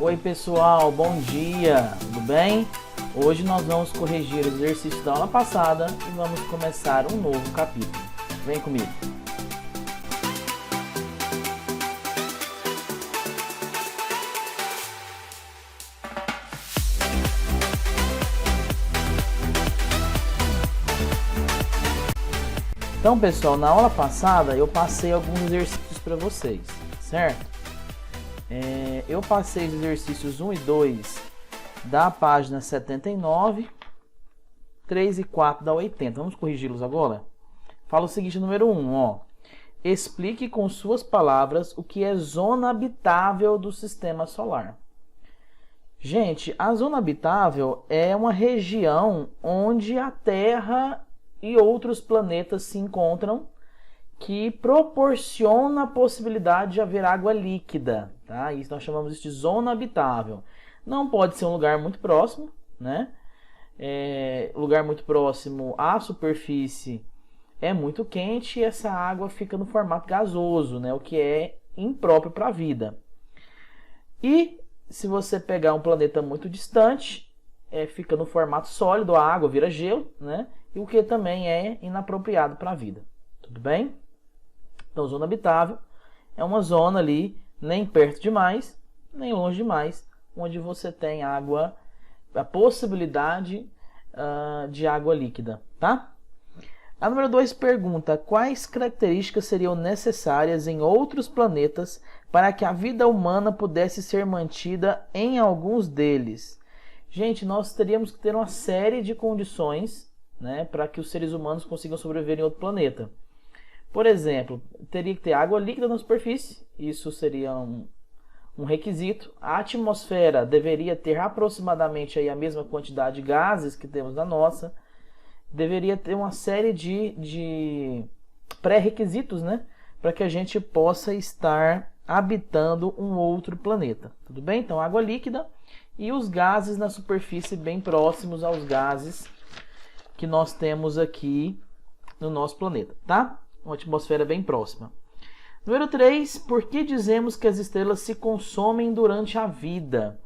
Oi pessoal, bom dia, tudo bem? Hoje nós vamos corrigir os exercícios da aula passada e vamos começar um novo capítulo. Vem comigo! Então pessoal, na aula passada eu passei alguns exercícios para vocês, certo? Eu passei os exercícios 1 e 2 da página 79, 3 e 4 da 80. Vamos corrigi-los agora? Fala o seguinte, número 1, ó. Explique com suas palavras o que é zona habitável do sistema solar. Gente, a zona habitável é uma região onde a Terra e outros planetas se encontram, que proporciona a possibilidade de haver água líquida, tá? Isso nós chamamos de zona habitável. Não pode ser um lugar muito próximo, né? Lugar muito próximo à superfície é muito quente e essa água fica no formato gasoso, né? O que é impróprio para a vida. E se você pegar um planeta muito distante, fica no formato sólido, a água vira gelo, né? E o que também é inapropriado para a vida. Tudo bem? Então, zona habitável é uma zona ali, nem perto demais, nem longe demais, onde você tem água, a possibilidade de água líquida, tá? A número 2 pergunta, quais características seriam necessárias em outros planetas para que a vida humana pudesse ser mantida em alguns deles? Gente, nós teríamos que ter uma série de condições, né, para que os seres humanos consigam sobreviver em outro planeta. Por exemplo, teria que ter água líquida na superfície, isso seria um requisito. A atmosfera deveria ter aproximadamente aí a mesma quantidade de gases que temos na nossa. Deveria ter uma série de pré-requisitos, né, para que a gente possa estar habitando um outro planeta. Tudo bem? Então, água líquida e os gases na superfície bem próximos aos gases que nós temos aqui no nosso planeta, tá? Uma atmosfera bem próxima. Número 3, por que dizemos que as estrelas se consomem durante a vida?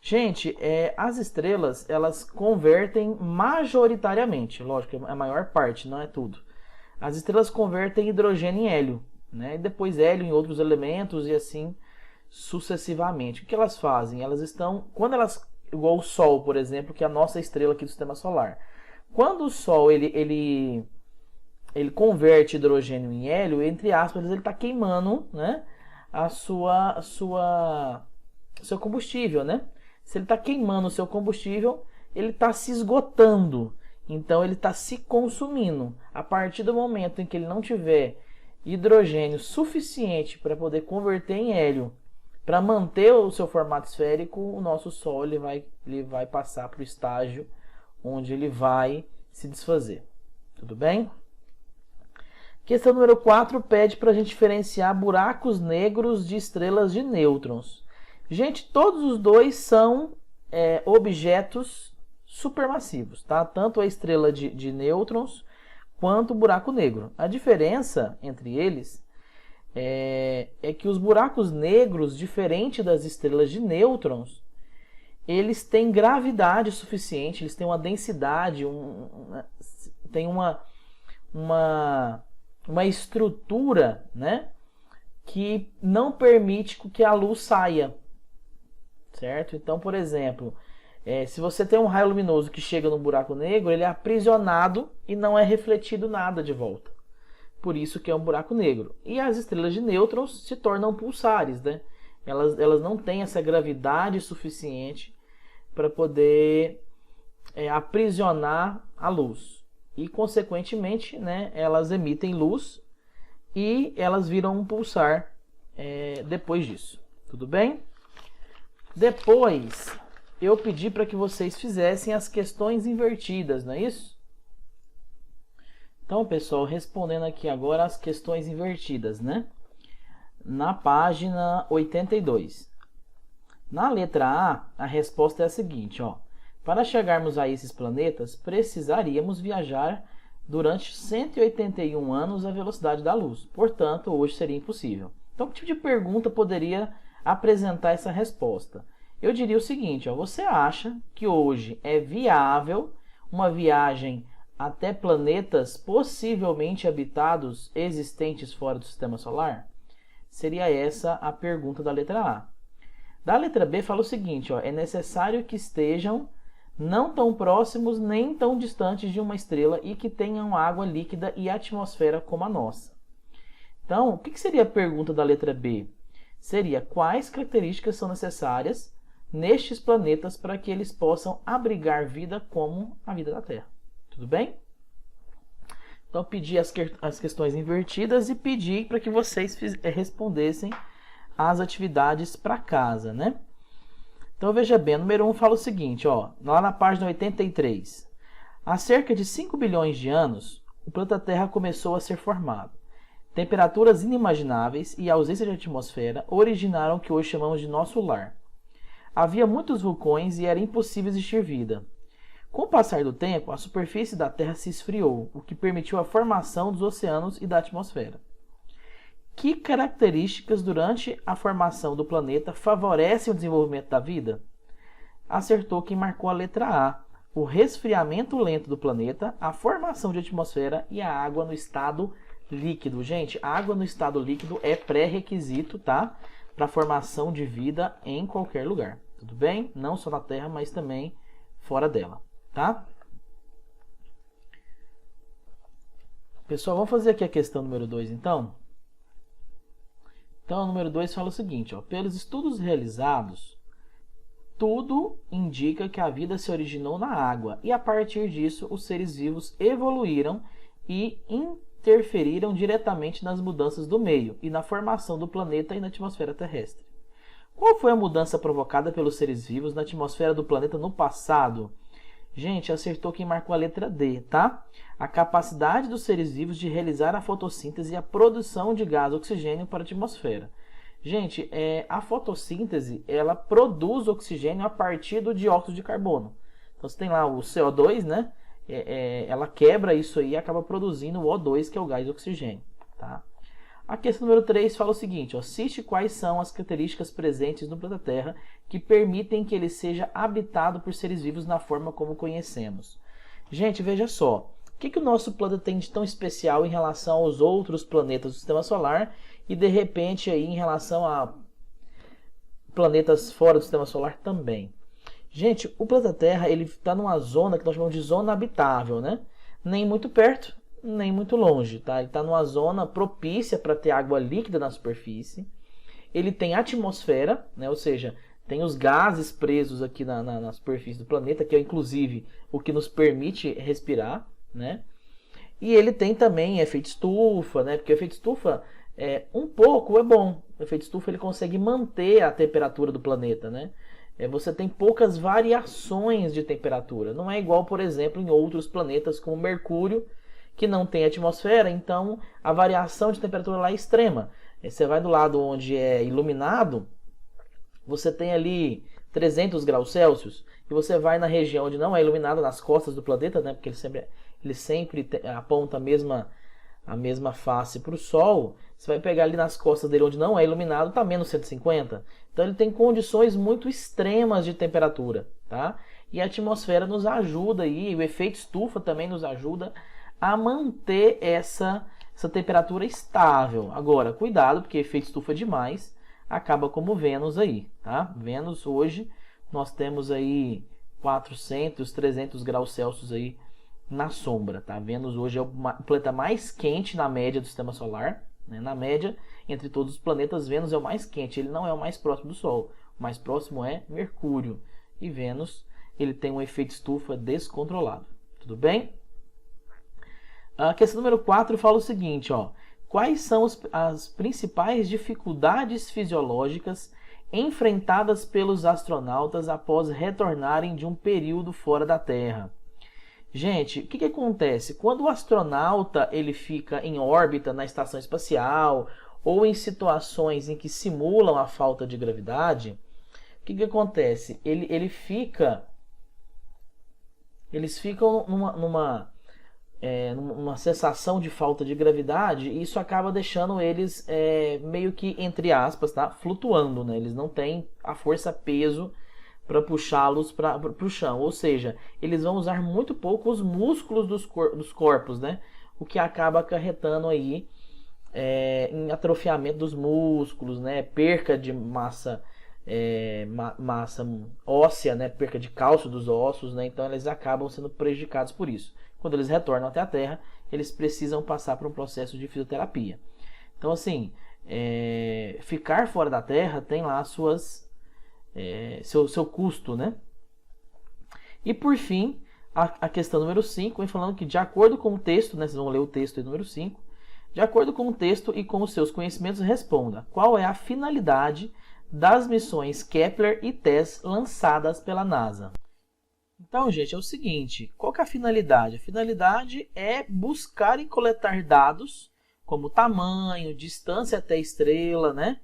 Gente, as estrelas, elas convertem majoritariamente, lógico, a maior parte, não é tudo. As estrelas convertem hidrogênio em hélio, né? E depois hélio em outros elementos e assim sucessivamente. O que elas fazem? Elas estão, quando elas, igual o Sol, por exemplo, que é a nossa estrela aqui do Sistema Solar. Quando o Sol, ele converte hidrogênio em hélio, entre aspas, ele está queimando, né, seu combustível, né? Se ele está queimando o seu combustível, ele está se esgotando. Então, ele está se consumindo. A partir do momento em que ele não tiver hidrogênio suficiente para poder converter em hélio, para manter o seu formato esférico, o nosso Sol ele vai passar para o estágio onde ele vai se desfazer. Tudo bem? Questão número 4 pede para a gente diferenciar buracos negros de estrelas de nêutrons. Gente, todos os dois são objetos supermassivos, tá? Tanto a estrela de nêutrons quanto o buraco negro. A diferença entre eles é que os buracos negros, diferente das estrelas de nêutrons, eles têm gravidade suficiente, eles têm uma densidade, tem uma estrutura, né, que não permite que a luz saia, certo? Então, por exemplo, se você tem um raio luminoso que chega no buraco negro, ele é aprisionado e não é refletido nada de volta. Por isso que é um buraco negro. E as estrelas de nêutrons se tornam pulsares, né? Elas não têm essa gravidade suficiente para poder aprisionar a luz. E, consequentemente, né, elas emitem luz e elas viram um pulsar depois disso. Tudo bem? Depois, eu pedi para que vocês fizessem as questões invertidas, não é isso? Então, pessoal, respondendo aqui agora as questões invertidas, né? Na página 82. Na letra A, a resposta é a seguinte, ó. Para chegarmos a esses planetas, precisaríamos viajar durante 181 anos à velocidade da luz. Portanto, hoje seria impossível. Então, que tipo de pergunta poderia apresentar essa resposta? eu diria o seguinte, ó, você acha que hoje é viável uma viagem até planetas possivelmente habitados existentes fora do sistema solar? Seria essa a pergunta da letra A. Da letra B fala o seguinte, ó, é necessário que estejam não tão próximos nem tão distantes de uma estrela e que tenham água líquida e atmosfera como a nossa. Então, o que seria a pergunta da letra B? Seria quais características são necessárias nestes planetas para que eles possam abrigar vida como a vida da Terra. Tudo bem? Então, pedi as questões invertidas e pedi para que vocês respondessem as atividades para casa, né? Então, veja bem, número 1 fala o seguinte, ó, lá na página 83. Há cerca de 5 bilhões de anos, o planeta Terra começou a ser formado. Temperaturas inimagináveis e a ausência de atmosfera originaram o que hoje chamamos de nosso lar. Havia muitos vulcões e era impossível existir vida. Com o passar do tempo, a superfície da Terra se esfriou, o que permitiu a formação dos oceanos e da atmosfera. Que características durante a formação do planeta favorecem o desenvolvimento da vida? Acertou quem marcou a letra A. O resfriamento lento do planeta, a formação de atmosfera e a água no estado líquido. Gente, a água no estado líquido é pré-requisito, tá? Para a formação de vida em qualquer lugar. Tudo bem? Não só na Terra, mas também fora dela, tá? Pessoal, vamos fazer aqui a questão número 2, então? Então, o número 2 fala o seguinte, ó, pelos estudos realizados, tudo indica que a vida se originou na água e, a partir disso, os seres vivos evoluíram e interferiram diretamente nas mudanças do meio e na formação do planeta e na atmosfera terrestre. Qual foi a mudança provocada pelos seres vivos na atmosfera do planeta no passado? Gente, acertou quem marcou a letra D, tá? A capacidade dos seres vivos de realizar a fotossíntese e a produção de gás oxigênio para a atmosfera. Gente, a fotossíntese, ela produz oxigênio a partir do dióxido de carbono. Então, você tem lá o CO2, né? Ela quebra isso aí e acaba produzindo o O2, que é o gás oxigênio, tá? A questão número 3 fala o seguinte, ó, cite quais são as características presentes no planeta Terra que permitem que ele seja habitado por seres vivos na forma como conhecemos. Gente, veja só, o que o nosso planeta tem de tão especial em relação aos outros planetas do Sistema Solar e, de repente, aí, em relação a planetas fora do Sistema Solar também? Gente, o planeta Terra está numa zona que nós chamamos de zona habitável, né? Nem muito perto, nem muito longe, tá? Ele está numa zona propícia para ter água líquida na superfície. Ele tem atmosfera, né? Ou seja, tem os gases presos aqui na superfície do planeta, que é inclusive o que nos permite respirar, né? E ele tem também efeito estufa, né? Porque o efeito estufa um pouco é bom. O efeito estufa ele consegue manter a temperatura do planeta, né? Você tem poucas variações de temperatura. Não é igual, por exemplo, em outros planetas como Mercúrio, que não tem atmosfera, então a variação de temperatura lá é extrema. Você vai do lado onde é iluminado, você tem ali 300 graus Celsius, e você vai na região onde não é iluminado, nas costas do planeta, né, porque ele sempre aponta a mesma face para o Sol, você vai pegar ali nas costas dele onde não é iluminado, está menos 150. Então ele tem condições muito extremas de temperatura, tá? E a atmosfera nos ajuda, e o efeito estufa também nos ajuda a manter essa temperatura estável. Agora, cuidado, porque efeito estufa demais acaba como Vênus aí, tá? Vênus hoje nós temos aí 400, 300 graus Celsius aí na sombra, tá? Vênus hoje é o planeta mais quente na média do Sistema Solar, né? Na média, entre todos os planetas, Vênus é o mais quente, ele não é o mais próximo do Sol. O mais próximo é Mercúrio. E Vênus, ele tem um efeito estufa descontrolado. Tudo bem? A questão número 4 fala o seguinte, ó, quais são as principais dificuldades fisiológicas enfrentadas pelos astronautas após retornarem de um período fora da Terra? Gente, o que acontece? Quando o astronauta ele fica em órbita na estação espacial ou em situações em que simulam a falta de gravidade, o que acontece? Eles ficam numa sensação de falta de gravidade, e isso acaba deixando eles meio que, entre aspas, tá, flutuando, né? Eles não têm a força-peso para puxá-los para o chão. Ou seja, eles vão usar muito pouco os músculos dos corpos, né? O que acaba acarretando aí em atrofiamento dos músculos, né? Perca de massa, massa óssea, né? Perca de cálcio dos ossos, né? Então eles acabam sendo prejudicados por isso. Quando eles retornam até a Terra, eles precisam passar por um processo de fisioterapia. Então, assim, ficar fora da Terra tem lá seu custo, né? E por fim, a questão número 5 vem falando que, de acordo com o texto, né, vocês vão ler o texto aí, número 5, de acordo com o texto e com os seus conhecimentos, responda qual é a finalidade das missões Kepler e TESS lançadas pela NASA. Então, gente, é o seguinte, qual que é a finalidade? A finalidade é buscar e coletar dados como tamanho, distância até a estrela, né?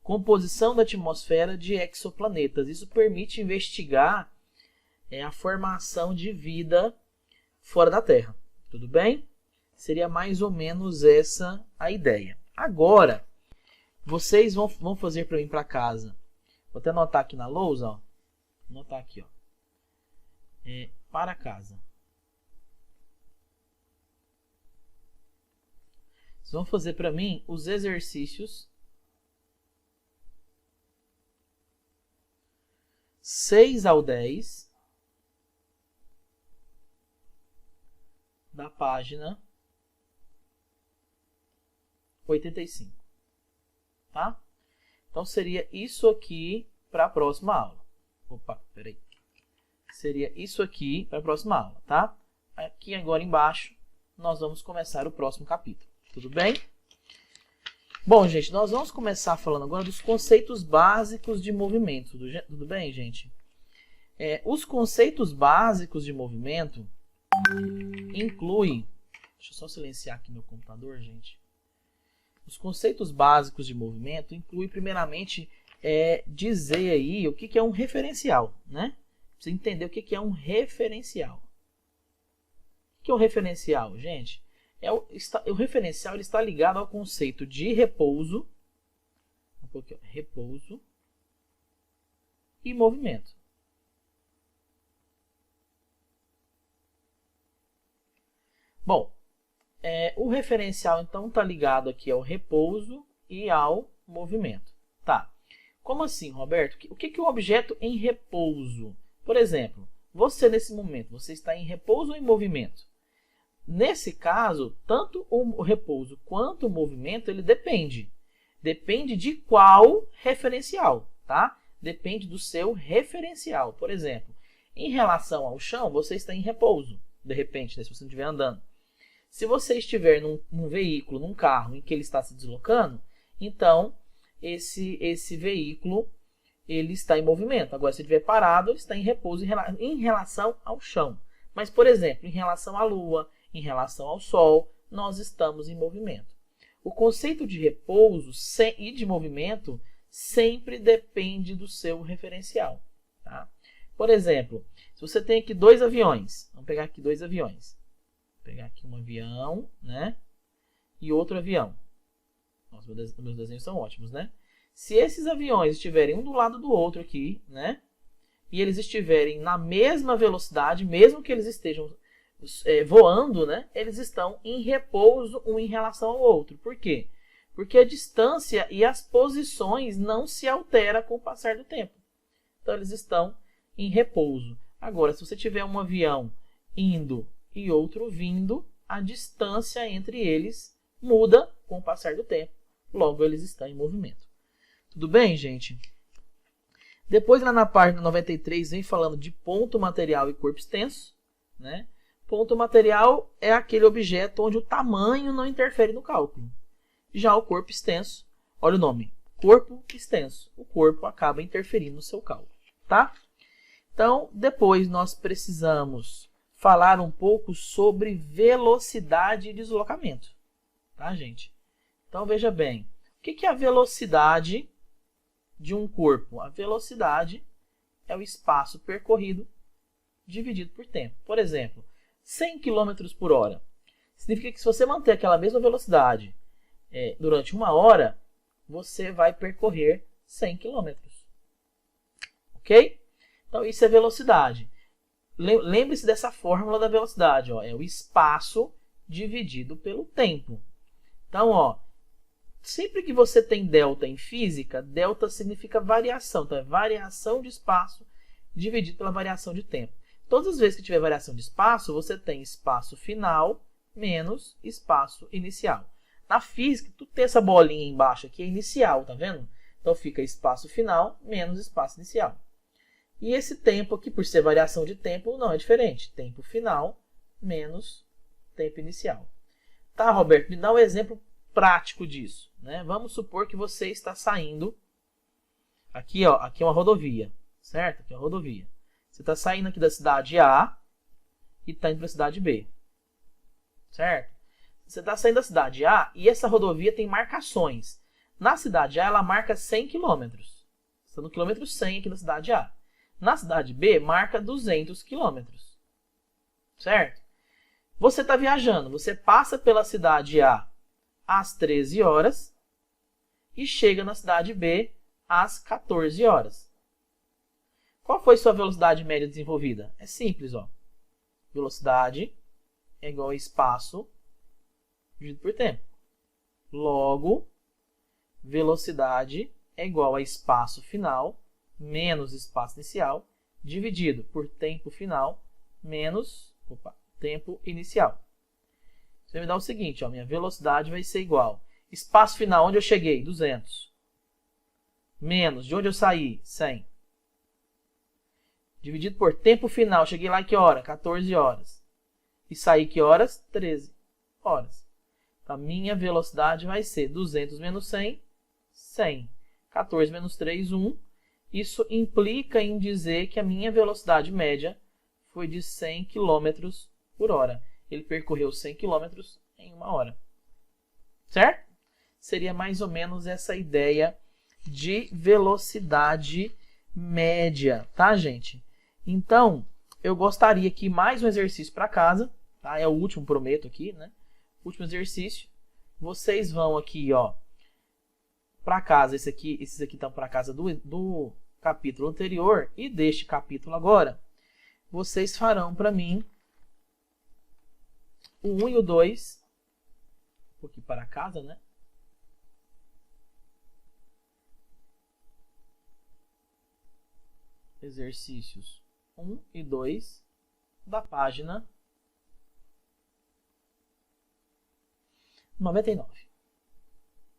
Composição da atmosfera de exoplanetas. Isso permite investigar a formação de vida fora da Terra. Tudo bem? Seria mais ou menos essa a ideia. Agora, vocês vão fazer para mim para casa. Vou até anotar aqui na lousa, ó. Vou anotar aqui, ó. Para casa. Vocês vão fazer para mim os exercícios 6 ao 10 da página 85. Tá? Então seria isso aqui para a próxima aula. Opa, peraí. Seria isso aqui para a próxima aula, tá? Aqui agora embaixo nós vamos começar o próximo capítulo. Tudo bem? Bom, gente, nós vamos começar falando agora dos conceitos básicos de movimento. Tudo bem, gente? Os conceitos básicos de movimento incluem... Deixa eu só silenciar aqui meu computador, gente. Os conceitos básicos de movimento incluem, primeiramente, dizer aí o que é um referencial, né? Você entender o que é um referencial. O que é um referencial, gente? O referencial ele está ligado ao conceito de repouso, repouso e movimento. Bom, o referencial então está ligado aqui ao repouso e ao movimento. Tá. Como assim, Roberto? O que é um objeto em repouso? Por exemplo, você nesse momento, você está em repouso ou em movimento? Nesse caso, tanto o repouso quanto o movimento, ele depende. Depende de qual referencial, tá? Depende do seu referencial. Por exemplo, em relação ao chão, você está em repouso, de repente, né, se você não estiver andando. Se você estiver num veículo, num carro, em que ele está se deslocando, então esse veículo ele está em movimento. Agora, se ele estiver parado, ele está em repouso em relação ao chão. Mas, por exemplo, em relação à Lua, em relação ao Sol, nós estamos em movimento. O conceito de repouso e de movimento sempre depende do seu referencial. Tá? Por exemplo, se você tem aqui 2 aviões, vamos pegar aqui 2 aviões. Vou pegar aqui um avião, né? E outro avião. Nossa, meus desenhos são ótimos, né? Se esses aviões estiverem um do lado do outro aqui, né? E eles estiverem na mesma velocidade, mesmo que eles estejam voando, né? Eles estão em repouso um em relação ao outro. Por quê? Porque a distância e as posições não se alteram com o passar do tempo. Então, eles estão em repouso. Agora, se você tiver um avião indo e outro vindo, a distância entre eles muda com o passar do tempo. Logo, eles estão em movimento. Tudo bem, gente? Depois, lá na página 93, vem falando de ponto material e corpo extenso, né? Ponto material é aquele objeto onde o tamanho não interfere no cálculo. Já o corpo extenso, olha o nome, corpo extenso. O corpo acaba interferindo no seu cálculo, tá? Então, depois nós precisamos falar um pouco sobre velocidade e deslocamento, tá, gente? Então, veja bem, o que é a velocidade de um corpo? A velocidade é o espaço percorrido dividido por tempo. Por exemplo, 100 km por hora. Significa que se você manter aquela mesma velocidade durante 1 hora, você vai percorrer 100 km. Ok? Então, isso é velocidade. Lembre-se dessa fórmula da velocidade, ó, é o espaço dividido pelo tempo. Então, ó, sempre que você tem delta em física, delta significa variação. Então, é variação de espaço dividido pela variação de tempo. Todas as vezes que tiver variação de espaço, você tem espaço final menos espaço inicial. Na física, tudo tem essa bolinha embaixo aqui, é inicial, tá vendo? Então, fica espaço final menos espaço inicial. E esse tempo aqui, por ser variação de tempo, não é diferente. Tempo final menos tempo inicial. Tá, Roberto? Me dá um exemplo prático disso, né? Vamos supor que você está saindo. Aqui, ó, aqui é uma rodovia, certo? Aqui é uma rodovia. Você está saindo aqui da cidade A e está indo para a cidade B, certo? Você está saindo da cidade A e essa rodovia tem marcações. Na cidade A, ela marca 100 km. Você está no quilômetro 100 aqui na cidade A. Na cidade B, marca 200 km, certo? Você está viajando, você passa pela cidade A às 13 horas e chega na cidade B às 14 horas. Qual foi sua velocidade média desenvolvida? É simples, ó. Velocidade é igual a espaço dividido por tempo. Logo, velocidade é igual a espaço final menos espaço inicial dividido por tempo final menos tempo inicial. Você vai me dar o seguinte, ó, minha velocidade vai ser igual. Espaço final, onde eu cheguei? 200. Menos, de onde eu saí? 100. Dividido por tempo final, cheguei lá que hora? 14 horas. E saí que horas? 13 horas. Então, a minha velocidade vai ser 200 menos 100, 100. 14 menos 3, 1. Isso implica em dizer que a minha velocidade média foi de 100 km por hora. Ele percorreu 100 km em 1 hora. Certo? Seria mais ou menos essa ideia de velocidade média, tá, gente? Então, eu gostaria que mais um exercício para casa, tá? É o último, prometo aqui, né? Último exercício. Vocês vão aqui, ó, para casa, esses aqui estão para casa do capítulo anterior e deste capítulo agora. Vocês farão para mim o 1 e o 2, um pouquinho para casa, né? Exercícios 1 e 2 da página 99.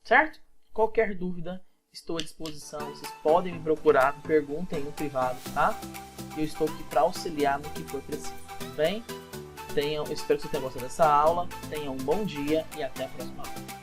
Certo? Qualquer dúvida, estou à disposição. Vocês podem me procurar, me perguntem no privado, tá? Eu estou aqui para auxiliar no que for preciso. Tudo bem? Espero que você tenha gostado dessa aula. Tenha um bom dia e até a próxima aula.